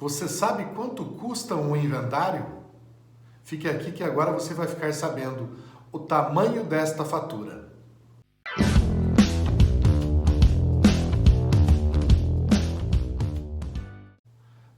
Você sabe quanto custa um inventário? Fique aqui que agora você vai ficar sabendo o tamanho desta fatura.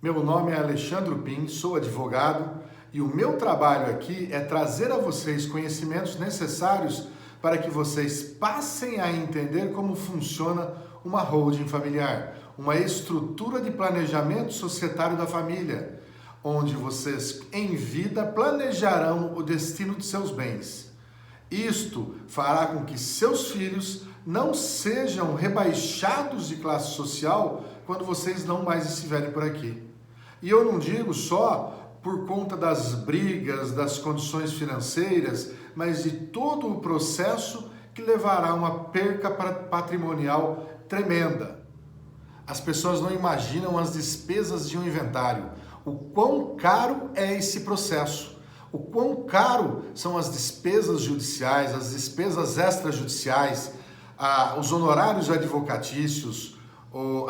Meu nome é Alexandre Pim, sou advogado e o meu trabalho aqui é trazer a vocês conhecimentos necessários para que vocês passem a entender como funciona uma holding familiar, uma estrutura de planejamento societário da família, onde vocês em vida planejarão o destino de seus bens. Isto fará com que seus filhos não sejam rebaixados de classe social quando vocês não mais estiverem por aqui. E eu não digo só por conta das brigas, das condições financeiras, mas de todo o processo que levará a uma perca patrimonial tremenda. As pessoas não imaginam as despesas de um inventário, o quão caro é esse processo, o quão caro são as despesas judiciais, as despesas extrajudiciais, os honorários advocatícios,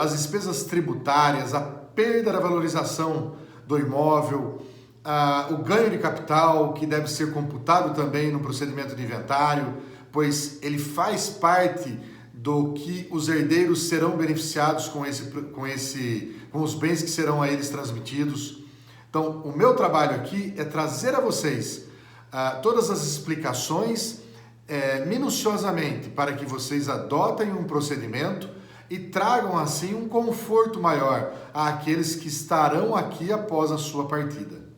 as despesas tributárias, a perda da valorização do imóvel, o ganho de capital que deve ser computado também no procedimento de inventário, pois ele faz parte do que os herdeiros serão beneficiados com os bens que serão a eles transmitidos. Então, o meu trabalho aqui é trazer a vocês todas as explicações minuciosamente para que vocês adotem um procedimento e tragam assim um conforto maior àqueles que estarão aqui após a sua partida.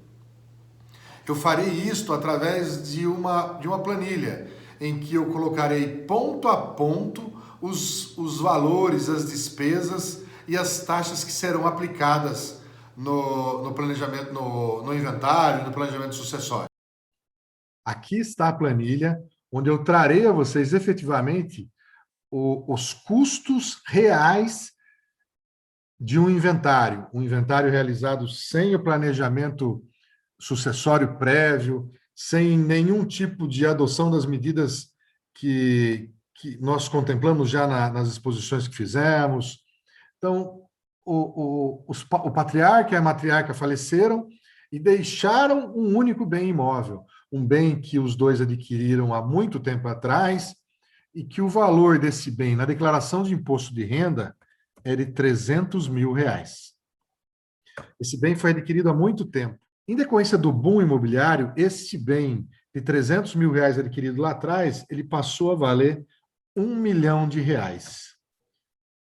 Eu farei isto através de uma planilha em que eu colocarei ponto a ponto os valores, as despesas e as taxas que serão aplicadas no planejamento, no inventário, no planejamento sucessório. Aqui está a planilha, onde eu trarei a vocês efetivamente os custos reais de um inventário realizado sem o planejamento sucessório prévio, sem nenhum tipo de adoção das medidas que nós contemplamos já nas exposições que fizemos. Então, o patriarca e a matriarca faleceram e deixaram um único bem imóvel, um bem que os dois adquiriram há muito tempo atrás e que o valor desse bem na declaração de imposto de renda é de R$300 mil. Esse bem foi adquirido há muito tempo. Em decorrência do boom imobiliário, esse bem de R$300 mil adquirido lá atrás, ele passou a valer R$1 milhão.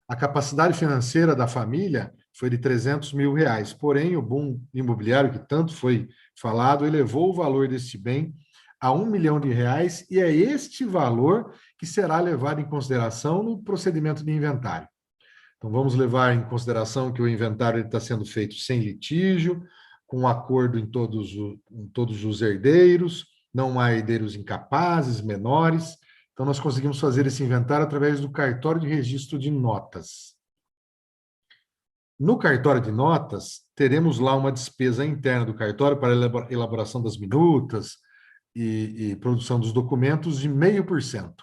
A capacidade financeira da família foi de R$300 mil, porém o boom imobiliário que tanto foi falado elevou o valor desse bem a R$1 milhão, e é este valor que será levado em consideração no procedimento de inventário. Então, vamos levar em consideração que o inventário está sendo feito sem litígio, com acordo em todos os herdeiros, não há herdeiros incapazes, menores. Então, nós conseguimos fazer esse inventário através do cartório de registro de notas. No cartório de notas, teremos lá uma despesa interna do cartório para elaboração das minutas e produção dos documentos de 0,5%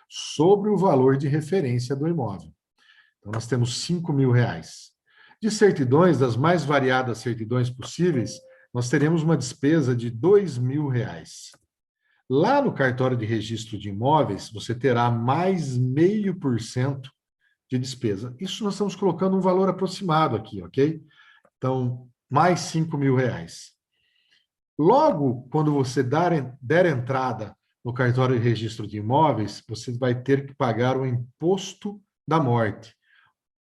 sobre o valor de referência do imóvel. Então, nós temos R$5 mil. De certidões, das mais variadas certidões possíveis, nós teremos uma despesa de R$2 mil. Lá no cartório de registro de imóveis, você terá mais 0,5% de despesa. Isso nós estamos colocando um valor aproximado aqui, ok? Então, mais R$5 mil. Logo, quando você der entrada no cartório de registro de imóveis, você vai ter que pagar o imposto da morte,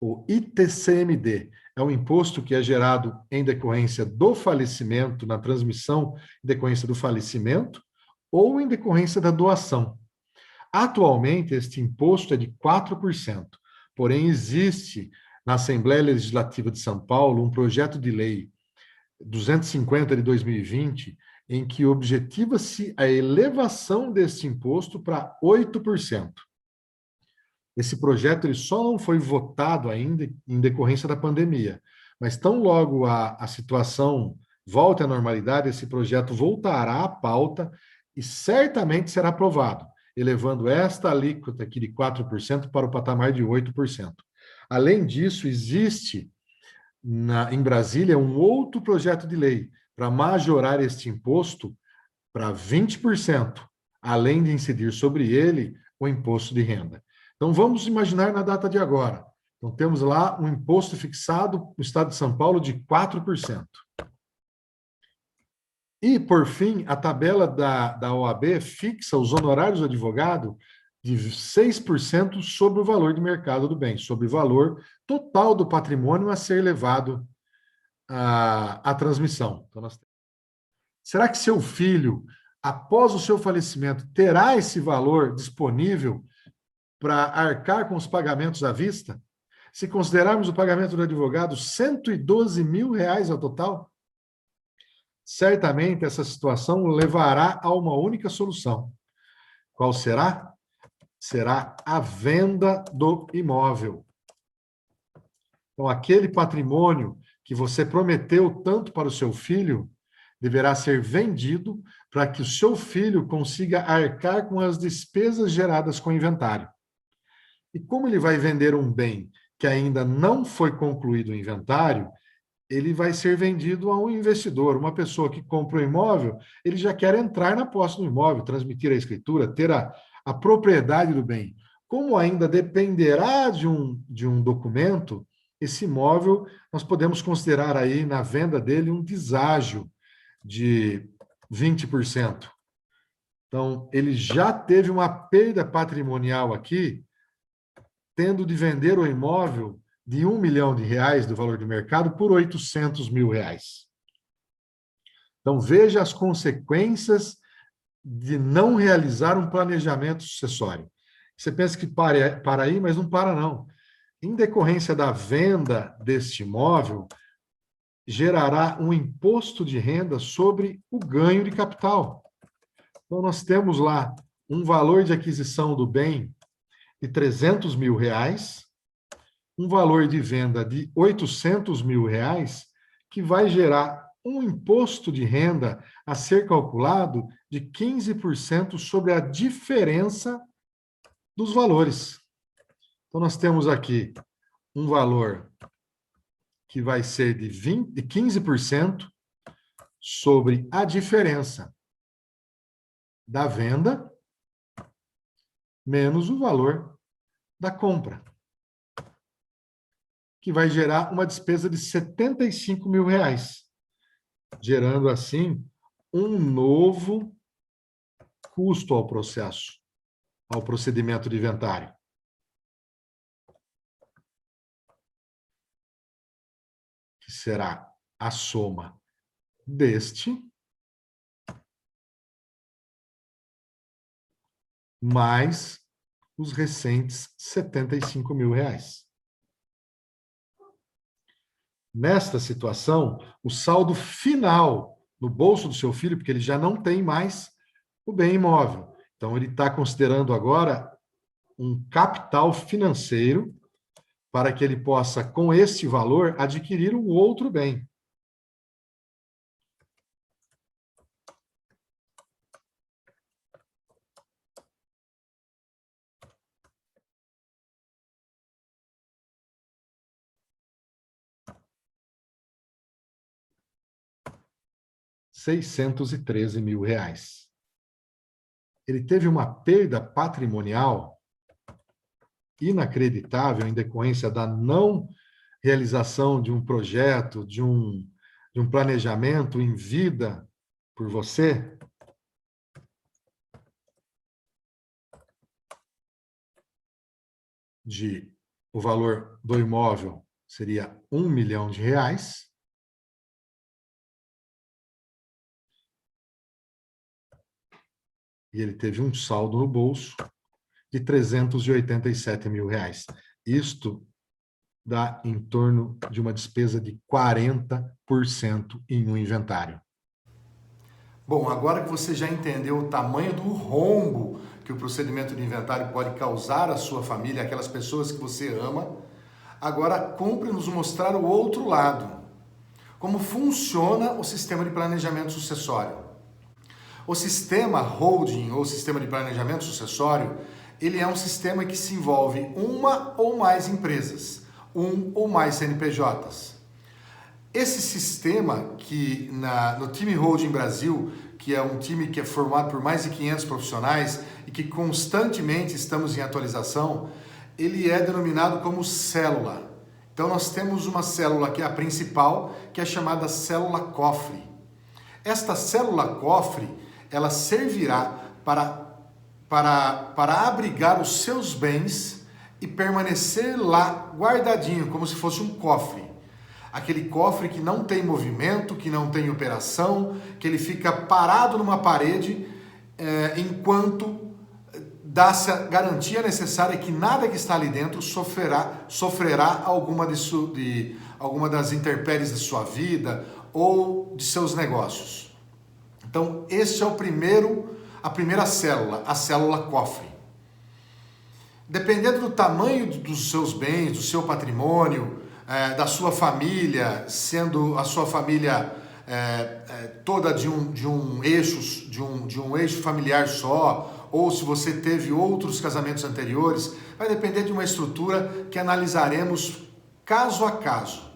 o ITCMD. É um imposto que é gerado em decorrência do falecimento, na transmissão em decorrência do falecimento ou em decorrência da doação. Atualmente, este imposto é de 4%, porém existe na Assembleia Legislativa de São Paulo um projeto de lei 250 de 2020, em que objetiva-se a elevação desse imposto para 8%. Esse projeto ele só não foi votado ainda em decorrência da pandemia, mas tão logo a situação volte à normalidade, esse projeto voltará à pauta e certamente será aprovado, elevando esta alíquota aqui de 4% para o patamar de 8%. Além disso, existe em Brasília um outro projeto de lei para majorar este imposto para 20%, além de incidir sobre ele o imposto de renda. Então, vamos imaginar na data de agora. Então, temos lá um imposto fixado no estado de São Paulo de 4%. E, por fim, a tabela da OAB fixa os honorários do advogado de 6% sobre o valor de mercado do bem, sobre o valor total do patrimônio a ser levado à transmissão. Então, será que seu filho, após o seu falecimento, terá esse valor disponível para arcar com os pagamentos à vista? Se considerarmos o pagamento do advogado R$112 mil ao total, certamente essa situação levará a uma única solução. Qual será? Será a venda do imóvel. Então, aquele patrimônio que você prometeu tanto para o seu filho deverá ser vendido para que o seu filho consiga arcar com as despesas geradas com o inventário. E como ele vai vender um bem que ainda não foi concluído o inventário, ele vai ser vendido a um investidor, uma pessoa que compra o imóvel, ele já quer entrar na posse do imóvel, transmitir a escritura, ter a propriedade do bem. Como ainda dependerá de um documento, esse imóvel nós podemos considerar aí na venda dele um deságio de 20%. Então, ele já teve uma perda patrimonial aqui, tendo de vender o imóvel de R$1 milhão do valor de mercado por R$800 mil. Então, veja as consequências de não realizar um planejamento sucessório. Você pensa que para aí, mas não para não. Em decorrência da venda deste imóvel, gerará um imposto de renda sobre o ganho de capital. Então, nós temos lá um valor de aquisição do bem de R$300 mil, um valor de venda de R$800 mil, que vai gerar um imposto de renda a ser calculado de 15% sobre a diferença dos valores. Então, nós temos aqui um valor que vai ser de 15% sobre a diferença da venda menos o valor da compra, que vai gerar uma despesa de R$75 mil, gerando, assim, um novo custo ao processo, ao procedimento de inventário. Que será a soma deste mais os recentes R$75 mil. Nesta situação, o saldo final no bolso do seu filho, porque ele já não tem mais o bem imóvel. Então, ele está considerando agora um capital financeiro para que ele possa, com esse valor, adquirir um outro bem. R$613 mil. Ele teve uma perda patrimonial inacreditável em decorrência da não realização de um projeto, de um planejamento em vida por você, o valor do imóvel seria R$1 milhão, e ele teve um saldo no bolso de R$387 mil. Isto dá em torno de uma despesa de 40% em um inventário. Bom, agora que você já entendeu o tamanho do rombo que o procedimento de inventário pode causar à sua família, aquelas pessoas que você ama, agora cumpre nos mostrar o outro lado. Como funciona o sistema de planejamento sucessório. O sistema holding, ou sistema de planejamento sucessório, ele é um sistema que se envolve uma ou mais empresas, um ou mais CNPJs. Esse sistema que no Time Holding Brasil, que é um time que é formado por mais de 500 profissionais e que constantemente estamos em atualização, ele é denominado como célula. Então nós temos uma célula que é a principal, que é chamada célula cofre. Esta célula cofre, ela servirá para abrigar os seus bens e permanecer lá guardadinho, como se fosse um cofre. Aquele cofre que não tem movimento, que não tem operação, que ele fica parado numa parede enquanto dá-se a garantia necessária que nada que está ali dentro sofrerá alguma das intempéries de sua vida ou de seus negócios. Então, este é a primeira célula, a célula cofre. Dependendo do tamanho dos seus bens, do seu patrimônio, da sua família, sendo a sua família toda de um eixo familiar só, ou se você teve outros casamentos anteriores, vai depender de uma estrutura que analisaremos caso a caso.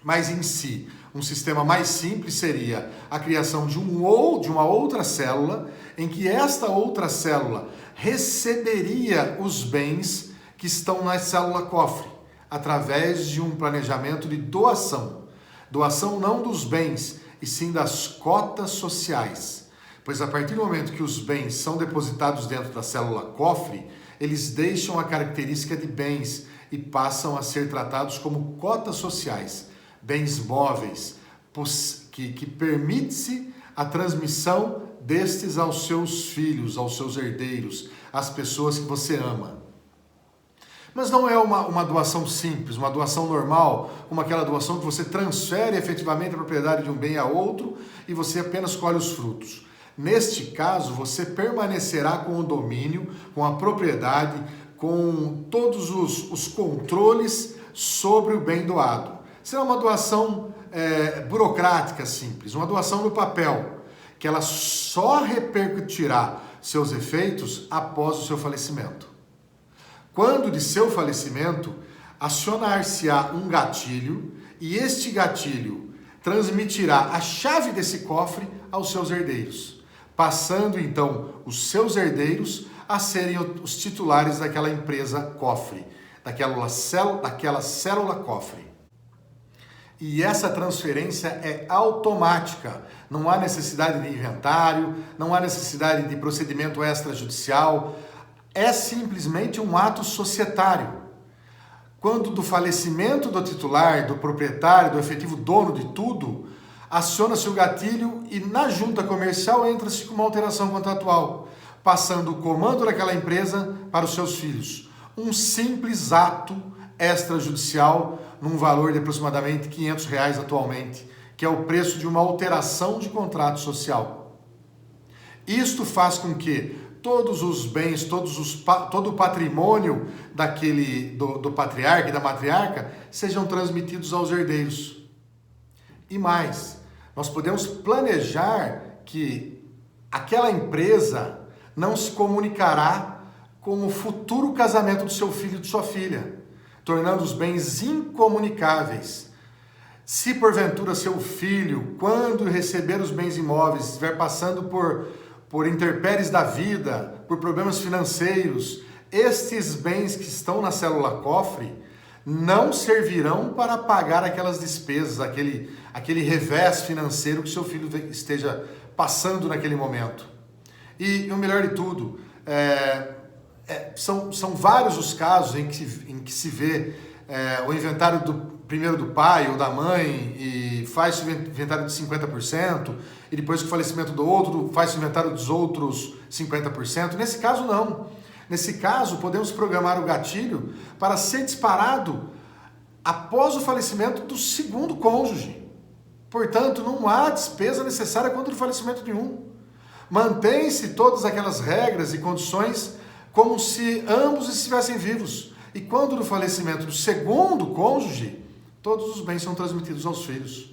Mas em si, um sistema mais simples seria a criação de uma outra célula, em que esta outra célula receberia os bens que estão na célula cofre, através de um planejamento de doação. Doação não dos bens, e sim das cotas sociais. Pois a partir do momento que os bens são depositados dentro da célula cofre, eles deixam a característica de bens e passam a ser tratados como cotas sociais, bens móveis, que permite-se a transmissão destes aos seus filhos, aos seus herdeiros, às pessoas que você ama. Mas não é uma doação simples, uma doação normal, como aquela doação que você transfere efetivamente a propriedade de um bem a outro e você apenas colhe os frutos. Neste caso, você permanecerá com o domínio, com a propriedade, com todos os controles sobre o bem doado. Será uma doação burocrática simples, uma doação no papel, que ela só repercutirá seus efeitos após o seu falecimento. Quando de seu falecimento, acionar-se-á um gatilho e este gatilho transmitirá a chave desse cofre aos seus herdeiros, passando então os seus herdeiros a serem os titulares daquela empresa cofre, daquela célula cofre. E essa transferência é automática, não há necessidade de inventário, não há necessidade de procedimento extrajudicial, é simplesmente um ato societário. Quando do falecimento do titular, do proprietário, do efetivo dono de tudo, aciona-se o gatilho e na junta comercial entra-se com uma alteração contratual, passando o comando daquela empresa para os seus filhos. Um simples ato extrajudicial num valor de aproximadamente R$500 atualmente, que é o preço de uma alteração de contrato social. Isto faz com que todos os bens, todo o patrimônio do patriarca e da matriarca sejam transmitidos aos herdeiros. E mais, nós podemos planejar que aquela empresa não se comunicará com o futuro casamento do seu filho e de sua filha, tornando os bens incomunicáveis. Se porventura seu filho, quando receber os bens imóveis, estiver passando por intempéries da vida, por problemas financeiros, estes bens que estão na célula cofre não servirão para pagar aquelas despesas, aquele revés financeiro que seu filho esteja passando naquele momento. E o melhor de tudo, são vários os casos em que se vê o inventário primeiro do pai ou da mãe e faz o inventário de 50%, e depois com o falecimento do outro faz o inventário dos outros 50%. Nesse caso não. Nesse caso podemos programar o gatilho para ser disparado após o falecimento do segundo cônjuge. Portanto, não há despesa necessária quanto o falecimento de um. Mantém-se todas aquelas regras e condições como se ambos estivessem vivos. E quando no falecimento do segundo cônjuge, todos os bens são transmitidos aos filhos.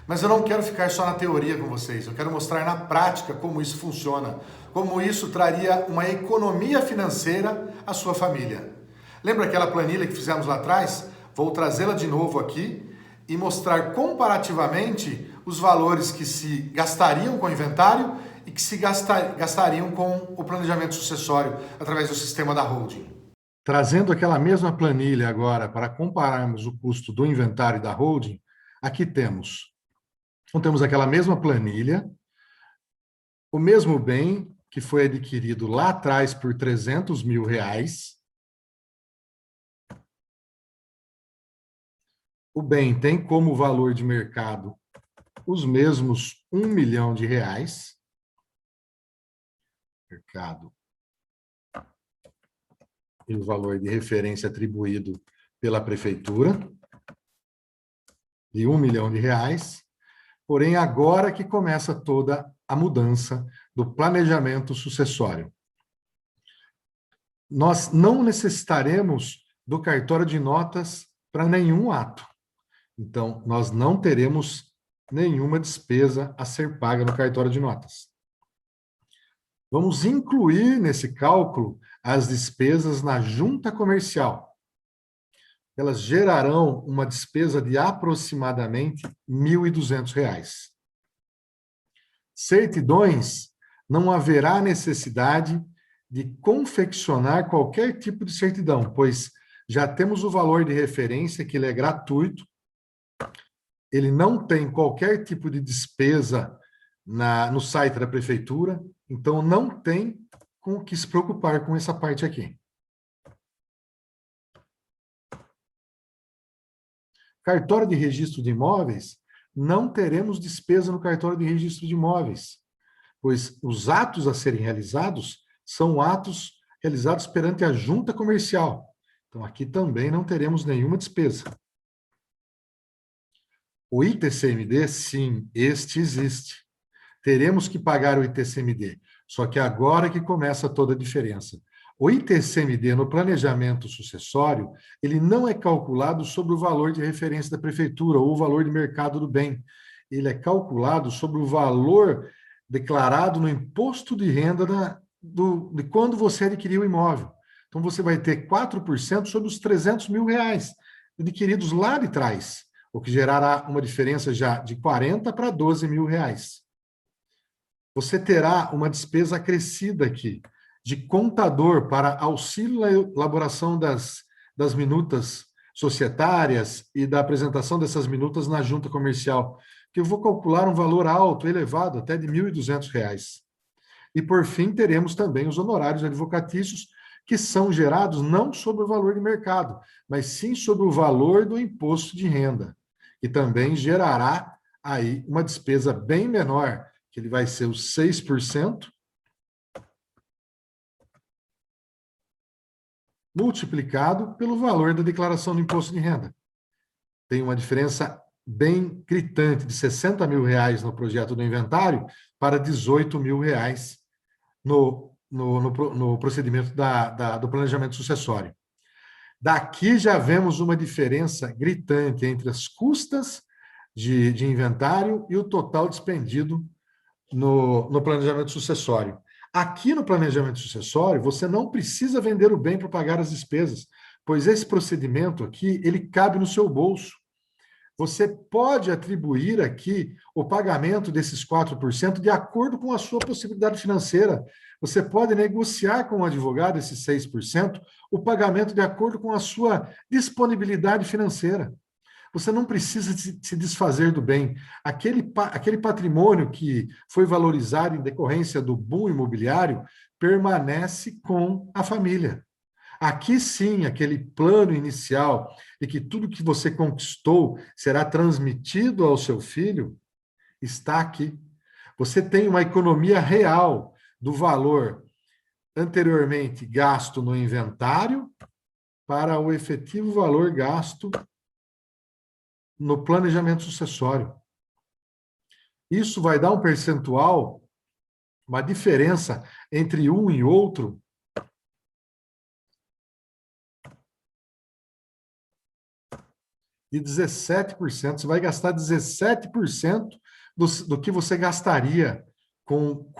Mas eu não quero ficar só na teoria com vocês, eu quero mostrar na prática como isso funciona, como isso traria uma economia financeira à sua família. Lembra aquela planilha que fizemos lá atrás? Vou trazê-la de novo aqui e mostrar comparativamente os valores que se gastariam com o inventário e que se gastariam com o planejamento sucessório através do sistema da holding. Trazendo aquela mesma planilha agora para compararmos o custo do inventário e da holding, aqui temos. Então, temos aquela mesma planilha, o mesmo bem que foi adquirido lá atrás por R$300 mil. O bem tem como valor de mercado os mesmos R$1 milhão. Mercado. E o valor de referência atribuído pela prefeitura, de R$1 milhão. Porém, agora que começa toda a mudança do planejamento sucessório. Nós não necessitaremos do cartório de notas para nenhum ato. Então, nós não teremos nenhuma despesa a ser paga no cartório de notas. Vamos incluir nesse cálculo as despesas na junta comercial. Elas gerarão uma despesa de aproximadamente R$ 1.200. Certidões, não haverá necessidade de confeccionar qualquer tipo de certidão, pois já temos o valor de referência, que ele é gratuito, ele não tem qualquer tipo de despesa no site da prefeitura, então não tem com o que se preocupar com essa parte aqui. Cartório de registro de imóveis, não teremos despesa no cartório de registro de imóveis, pois os atos a serem realizados são atos realizados perante a junta comercial. Então, aqui também não teremos nenhuma despesa. O ITCMD, sim, este existe. Teremos que pagar o ITCMD, só que agora que começa toda a diferença. O ITCMD no planejamento sucessório, ele não é calculado sobre o valor de referência da prefeitura ou o valor de mercado do bem. Ele é calculado sobre o valor declarado no imposto de renda de quando você adquiriu o imóvel. Então, você vai ter 4% sobre os R$300 mil adquiridos lá de trás, o que gerará uma diferença já de 40 para 12 mil reais. Você terá uma despesa acrescida aqui, de contador para auxílio na elaboração das minutas societárias e da apresentação dessas minutas na junta comercial, que eu vou calcular um valor alto, elevado, até de R$ 1.200. E, por fim, teremos também os honorários advocatícios, que são gerados não sobre o valor de mercado, mas sim sobre o valor do imposto de renda, que também gerará aí uma despesa bem menor, que ele vai ser os 6%, multiplicado pelo valor da declaração do imposto de renda. Tem uma diferença bem gritante de R$60 mil no projeto do inventário para R$18 mil no procedimento do planejamento sucessório. Daqui já vemos uma diferença gritante entre as custas de inventário e o total despendido no planejamento sucessório. Aqui no planejamento sucessório, você não precisa vender o bem para pagar as despesas, pois esse procedimento aqui, ele cabe no seu bolso. Você pode atribuir aqui o pagamento desses 4% de acordo com a sua possibilidade financeira. Você pode negociar com o advogado esses 6%, o pagamento de acordo com a sua disponibilidade financeira. Você não precisa se desfazer do bem. Aquele patrimônio que foi valorizado em decorrência do boom imobiliário permanece com a família. Aqui sim, aquele plano inicial de que tudo que você conquistou será transmitido ao seu filho, está aqui. Você tem uma economia real do valor anteriormente gasto no inventário para o efetivo valor gasto no planejamento sucessório. Isso vai dar um percentual, uma diferença entre um e outro, de 17%. Você vai gastar 17% do que você gastaria com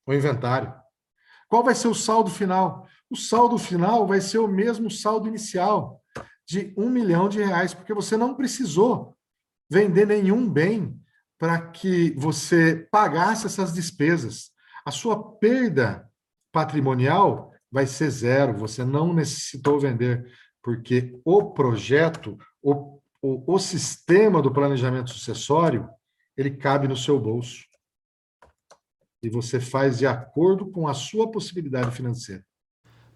o inventário. Qual vai ser o saldo final? O saldo final vai ser o mesmo saldo inicial. de R$ 1 milhão, porque você não precisou vender nenhum bem para que você pagasse essas despesas. A sua perda patrimonial vai ser zero, você não necessitou vender, porque o projeto, o sistema do planejamento sucessório, ele cabe no seu bolso. E você faz de acordo com a sua possibilidade financeira.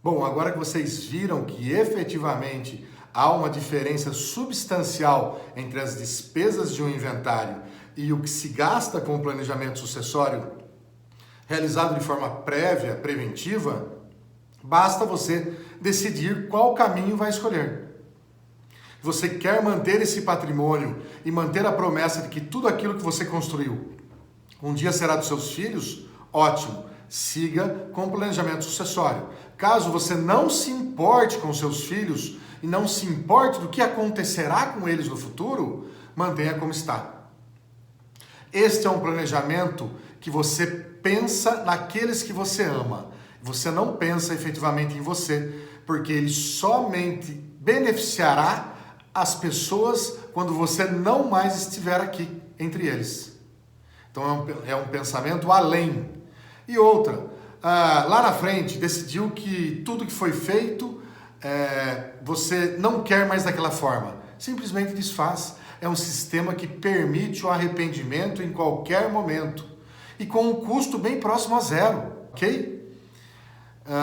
Bom, agora que vocês viram que efetivamente há uma diferença substancial entre as despesas de um inventário e o que se gasta com o planejamento sucessório realizado de forma prévia, preventiva, basta você decidir qual caminho vai escolher. Você quer manter esse patrimônio e manter a promessa de que tudo aquilo que você construiu um dia será dos seus filhos? Ótimo, siga com o planejamento sucessório. Caso você não se importe com seus filhos e não se importe do que acontecerá com eles no futuro, mantenha como está. Este é um planejamento que você pensa naqueles que você ama. Você não pensa efetivamente em você, porque ele somente beneficiará as pessoas quando você não mais estiver aqui entre eles. Então é um pensamento além. E outra, lá na frente decidiu que tudo que foi feito você não quer mais daquela forma. Simplesmente desfaz. É um sistema que permite o arrependimento em qualquer momento e com um custo bem próximo a zero, ok?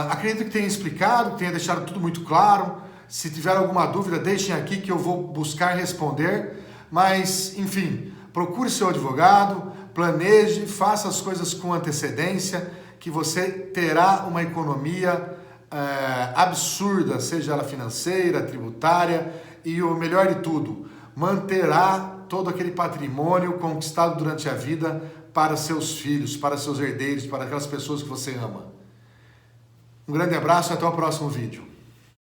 Acredito que tenha explicado, que tenha deixado tudo muito claro. Se tiver alguma dúvida, deixem aqui que eu vou buscar responder. Mas, enfim, procure seu advogado, planeje, faça as coisas com antecedência, que você terá uma economia absurda, seja ela financeira, tributária e o melhor de tudo, manterá todo aquele patrimônio conquistado durante a vida para seus filhos, para seus herdeiros, para aquelas pessoas que você ama. Um grande abraço e até o próximo vídeo.